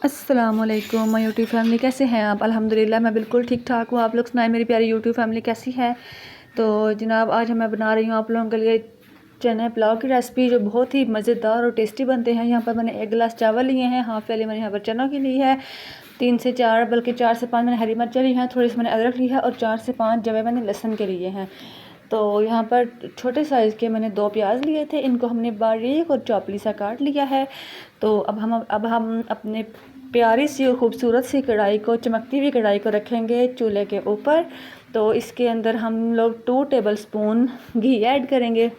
अस्सलामुअलैकुम my YouTube family, कैसे हैं आप। अल्हम्दुलिल्लाह मैं बिल्कुल ठीक ठाक हूँ। आप लोग सुनाएं मेरी प्यारी यूट्यूब फैमिली कैसी है। तो जनाब आज मैं बना रही हूँ आप लोगों के लिए चने पुलाव की रेसिपी, जो बहुत ही मज़ेदार और टेस्टी बनते हैं। यहाँ पर मैंने 1 गिलास चावल लिए हैं, हाफ़ वाली मैंने यहाँ पर चनों की ली है, 3 से 4 बल्कि 4 से 5 मैंने हरी मिर्च ली हैं, थोड़ी सी मैंने अदरक ली है और 4 से 5 जवे मैंने लहसुन के लिए हैं। तो यहाँ पर छोटे साइज़ के मैंने 2 प्याज लिए थे, इनको हमने बारीक और चौपली सा काट लिया है। तो अब हम अपने प्यारी सी और ख़ूबसूरत सी कढ़ाई को, चमकती हुई कढ़ाई को रखेंगे चूल्हे के ऊपर। तो इसके अंदर हम लोग 2 टेबल स्पून घी ऐड करेंगे।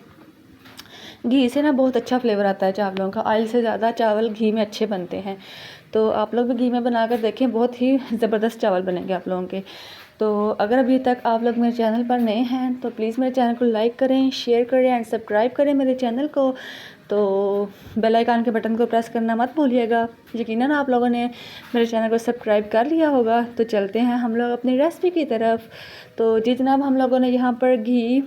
घी से ना बहुत अच्छा फ्लेवर आता है चावलों का, ऑयल से ज़्यादा चावल घी में अच्छे बनते हैं। तो आप लोग भी घी में बनाकर देखें, बहुत ही ज़बरदस्त चावल बनेंगे आप लोगों के। तो अगर अभी तक आप लोग मेरे चैनल पर नए हैं तो प्लीज़ मेरे चैनल को लाइक करें, शेयर करें एंड सब्सक्राइब करें मेरे चैनल को। तो बेल आइकन के बटन को प्रेस करना मत भूलिएगा। यकीनन आप लोगों ने मेरे चैनल को सब्सक्राइब कर लिया होगा। तो चलते हैं हम लोग अपनी रेसिपी की तरफ। तो जी जनाब, हम लोगों ने यहाँ पर घी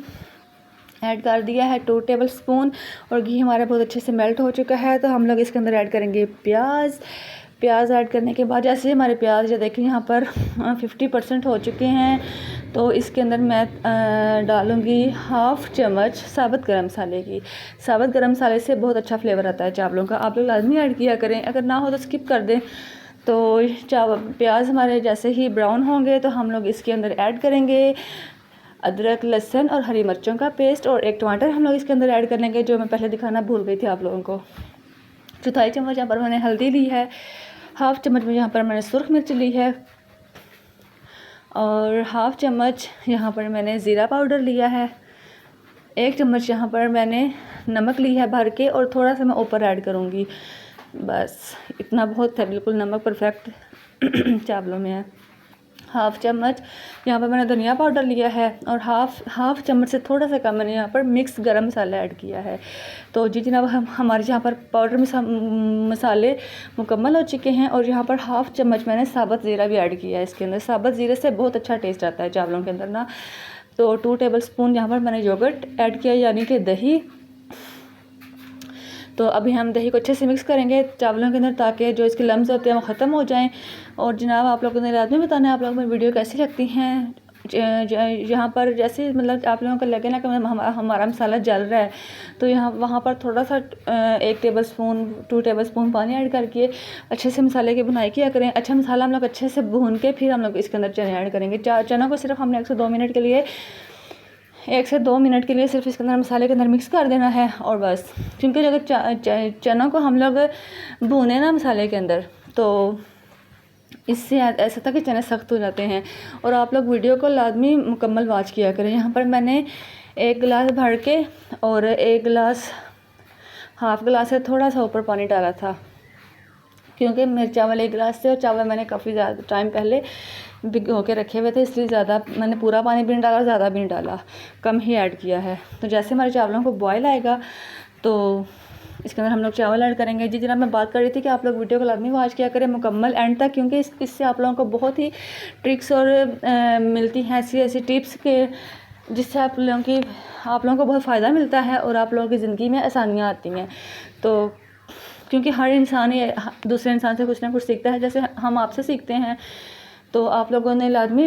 ऐड कर दिया है 2 टेबल स्पून, और घी हमारा बहुत अच्छे से मेल्ट हो चुका है। तो हम लोग इसके अंदर ऐड करेंगे प्याज ऐड करने के बाद जैसे हमारे प्याज जो देखें यहाँ पर 50% हो चुके हैं, तो इसके अंदर मैं डालूँगी हाफ़ चम्मच साबुत गरम मसाले की। साबुत गरम मसाले से बहुत अच्छा फ्लेवर आता है चावलों का, आप लोग लाजमी ऐड किया करें, अगर ना हो तो स्किप कर दें। तो प्याज हमारे जैसे ही ब्राउन होंगे तो हम लोग इसके अंदर ऐड करेंगे अदरक, लहसुन और हरी मिर्चों का पेस्ट, और 1 टमाटर हम लोग इसके अंदर ऐड कर लेंगे, जो मैं पहले दिखाना भूल गई थी आप लोगों को। चौथाई चम्मच यहाँ पर मैंने हल्दी ली है, हाफ़ चम्मच में यहाँ पर मैंने सुर्ख मिर्च ली है, और हाफ़ चम्मच यहाँ पर मैंने ज़ीरा पाउडर लिया है, 1 चम्मच यहाँ पर मैंने नमक ली है भर के, और थोड़ा सा मैं ऊपर ऐड करूँगी, बस इतना बहुत है, बिल्कुल नमक परफेक्ट चावलों में है। हाफ़ चम्मच यहाँ पर मैंने धनिया पाउडर लिया है, और हाफ़ चम्मच से थोड़ा सा कम मैंने यहाँ पर मिक्स गरम मसाला ऐड किया है। तो जी जनाब, हमारे यहाँ पर पाउडर मसाले मुकम्मल हो चुके हैं, और यहाँ पर हाफ़ चम्मच मैंने साबुत ज़ीरा भी ऐड किया है इसके अंदर। साबुत ज़ीरे से बहुत अच्छा टेस्ट आता है चावलों के अंदर ना। तो 2 टेबल स्पून यहाँ पर मैंने योगर्ट ऐड किया, यानी कि दही। तो अभी हम दही को अच्छे से मिक्स करेंगे चावलों के अंदर, ताकि जो इसके लम्स होते हैं वो ख़त्म हो जाएं। और जनाब, आप लोगों ने रात में बताना है आप लोगों को वीडियो कैसी लगती हैं। यहाँ पर जैसे मतलब आप लोगों को लगे ना कि हमारा मसाला जल रहा है, तो वहाँ पर थोड़ा सा 1 टेबल स्पून 2 टेबल स्पून पानी ऐड करके अच्छे से मसाले की भुनाई किया करें। अच्छा मसाला हम लोग अच्छे से भून के फिर हम लोग इसके अंदर चने ऐड करेंगे। चनों को सिर्फ हमने 1 से 2 मिनट के लिए सिर्फ इसके अंदर मसाले के अंदर मिक्स कर देना है, और बस। क्योंकि अगर चनों को हम लोग भूने ना मसाले के अंदर, तो इससे ऐसा था कि चने सख्त हो जाते हैं। और आप लोग वीडियो को लाजमी मुकम्मल वॉच किया करें। यहाँ पर मैंने 1 गिलास भर के और 1 गिलास हाफ़ गिलास से थोड़ा सा ऊपर पानी डाला था, क्योंकि मेरे चावल 1 गिलास थे और चावल मैंने काफ़ी ज़्यादा टाइम पहले भिगो के रखे हुए थे, इसलिए ज़्यादा मैंने पूरा पानी भी नहीं डाला, ज़्यादा भी नहीं डाला, कम ही ऐड किया है। तो जैसे हमारे चावलों को बॉयल आएगा तो इसके अंदर हम लोग चावल ऐड करेंगे। जी जनाब, मैं बात कर रही थी कि आप लोग वीडियो को लाजमी वॉच किया करें मुकम्मल एंड तक, क्योंकि इससे आप लोगों को बहुत ही ट्रिक्स और मिलती हैं ऐसी टिप्स के, जिससे आप लोगों को बहुत फ़ायदा मिलता है और आप लोगों की ज़िंदगी में आसानियाँ आती हैं। तो क्योंकि हर इंसान ही दूसरे इंसान से कुछ ना कुछ सीखता है, जैसे हम आपसे सीखते हैं। तो आप लोगों ने लाजमी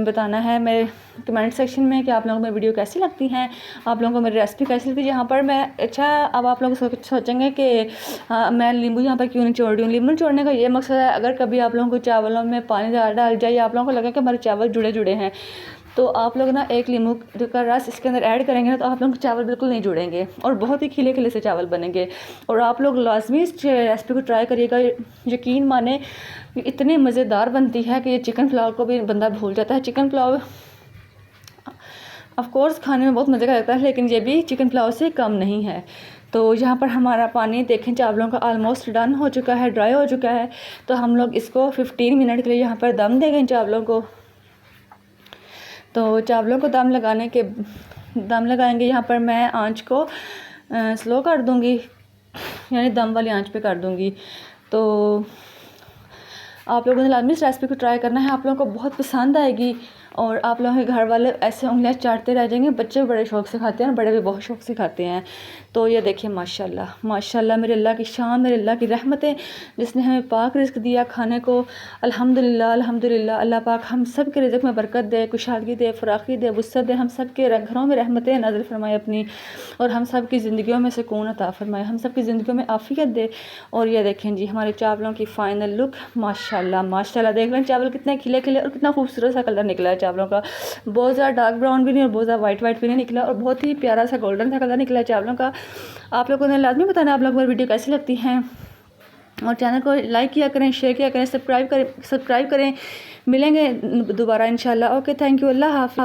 बताना है मेरे कमेंट सेक्शन में कि आप लोगों को मेरी वीडियो कैसी लगती हैं, आप लोगों को मेरी रेसिपी कैसी लगती है। यहाँ पर मैं अब आप लोग सोचेंगे कि मैं नींबू यहाँ पर क्यों नहीं छोड़ रही हूँ। नींबू छोड़ने का ये मकसद है, अगर कभी आप लोगों को चावलों में पानी ज़्यादा डाल जाए, आप लोगों को लगे कि हमारे चावल जुड़े हैं, तो आप लोग ना 1 नींबू का रस इसके अंदर ऐड करेंगे ना, तो आप लोगों के चावल बिल्कुल नहीं जुड़ेंगे और बहुत ही खिले खिले से चावल बनेंगे। और आप लोग लाजमी इस रेसिपी को ट्राई करिएगा, यकीन माने इतनी मज़ेदार बनती है कि ये चिकन पुलाव को भी बंदा भूल जाता है। चिकन पुलाव ऑफ कोर्स खाने में बहुत मज़े का लगता है, लेकिन ये भी चिकन पुलाव से कम नहीं है। तो यहाँ पर हमारा पानी देखें चावलों का ऑलमोस्ट डन हो चुका है, ड्राई हो चुका है। तो हम लोग इसको 15 मिनट के लिए यहाँ पर दम देंगे चावलों को। तो चावलों को दम लगाएंगे। यहाँ पर मैं आंच को स्लो कर दूँगी, यानी दम वाली आंच पे कर दूँगी। तो आप लोगों ने लाजमी इस रेसिपी को ट्राई करना है, आप लोगों को बहुत पसंद आएगी और आप लोगों के घर वाले ऐसे उंगलियां चाटते रह जाएंगे। बच्चे बड़े शौक़ से खाते हैं और बड़े भी बहुत शौक़ से खाते हैं। तो ये देखिए माशाल्लाह माशाल्लाह, मेरे अल्लाह की शान, मेरे अल्लाह की रहमतें, जिसने हमें पाक रिज़्क दिया खाने को। अल्हम्दुलिल्लाह अल्हम्दुलिल्लाह। अल्लाह पाक हम सब के रिज़्क में बरकत दे, कुशादगी दे, फ़राखी दे, वुसअत दे, हम सब के घरों में रहमतें नाज़िल फरमाए अपनी, और हम सब की ज़िंदगियों में सुकून अता फरमाए, हम सब की ज़िंदगियों में आफ़ियत दे। और ये देखें जी हमारे चावलों की फ़ाइनल लुक माशाल्लाह माशाल्लाह। देख लें चावल कितने खिले खिले और कितना खूबसूरत सा कलर निकला है चावलों का। बहुत ज़्यादा डार्क ब्राउन भी नहीं और बहुत ज़्यादा वाइट भी नहीं निकला, और बहुत ही प्यारा सा गोल्डन सा कलर निकला है चावलों का। आप लोगों ने लाजमी बताना आप लोग मेरी वीडियो कैसी लगती हैं, और चैनल को लाइक किया करें, शेयर किया करें, सब्सक्राइब करें। मिलेंगे दोबारा इंशाल्लाह। ओके, थैंक यू, अल्लाह हाफ़िज़।